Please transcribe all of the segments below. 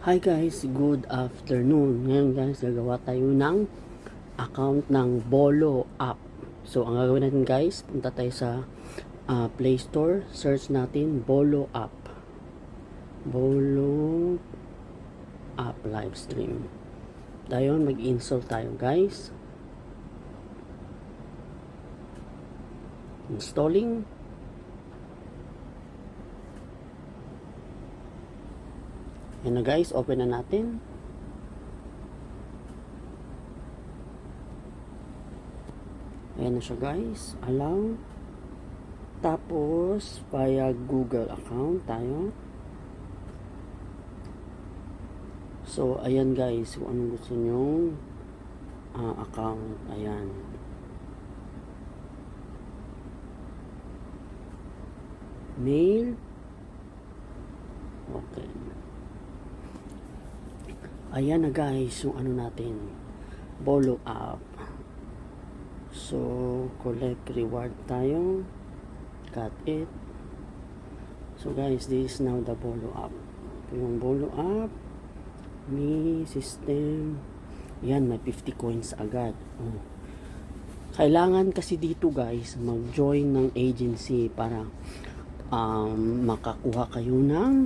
Hi guys, good afternoon. Ngayon guys, gagawa tayo ng account ng Bolo app. So, ang gagawin natin guys, punta tayo sa Play Store, search natin Bolo app. Bolo app live stream. Dayon, mag-install tayo guys. Installing. Yan na guys, open na natin. Ayan na siya guys, allow. Tapos, via Google account tayo. So, ayan guys, kung anong gusto nyong account, ayan. Mail. Okay. Ayan na guys, yung ano natin, Bolo app. So, collect reward tayo. Got it. So guys, this is now the Bolo app. Ito yung Bolo app. Me, system. Yan, may 50 coins agad. Oh. Kailangan kasi dito guys, mag-join ng agency para makakuha kayo ng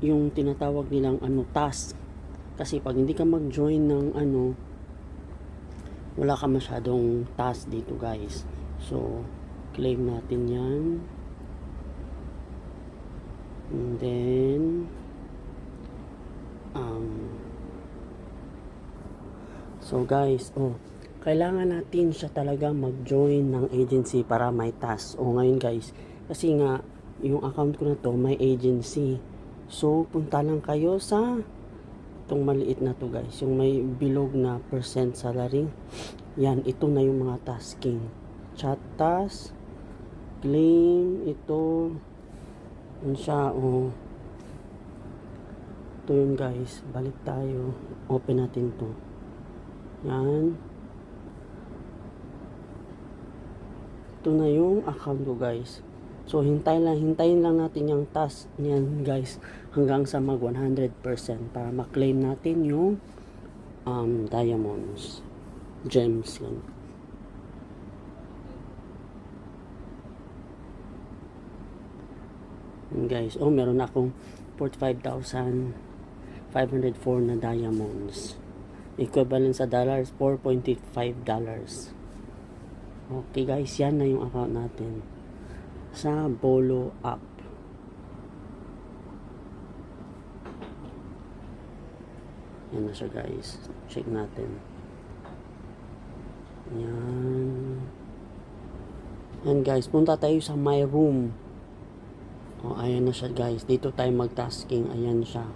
yung tinatawag nilang task. Kasi pag hindi ka mag-join ng wala ka masyadong task dito guys. So, claim natin yan. And then, so guys, kailangan natin siya talaga mag-join ng agency para may task. Ngayon guys, kasi nga, yung account ko na to, may agency. So, punta lang kayo sa itong maliit na to guys, yung may bilog na percent salary. Yan, ito na yung mga tasking. Chat task, claim, ito. Yan siya, ito yun guys. Balik tayo. Open natin to. Yan. Ito na yung account ko guys. So, hintayin lang natin yung task niyan guys hanggang sa mag 100% para ma-claim natin yung diamonds, gems yan. And guys, meron akong 45,504 na diamonds. Equivalent sa dollars, $4.85. Okay guys, yan na yung account natin sa Bolo app. Yan na siya guys. Check natin. Yan. Yan guys. Punta tayo sa my room. Ayan na siya guys. Dito tayo mag-tasking. Ayan siya.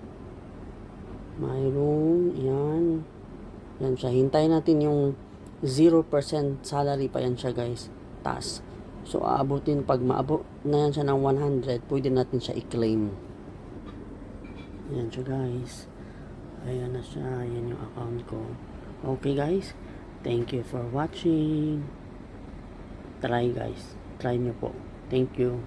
My room. Yan. Yan siya. Hintayin natin yung 0% salary pa yan siya guys. Task. So, aabutin, pag maabot na yan siya ng 100, pwede natin siya i-claim. Ayan siya guys. Ayan na siya. Ayan yung account ko. Okay guys. Thank you for watching. Try guys. Try nyo po. Thank you.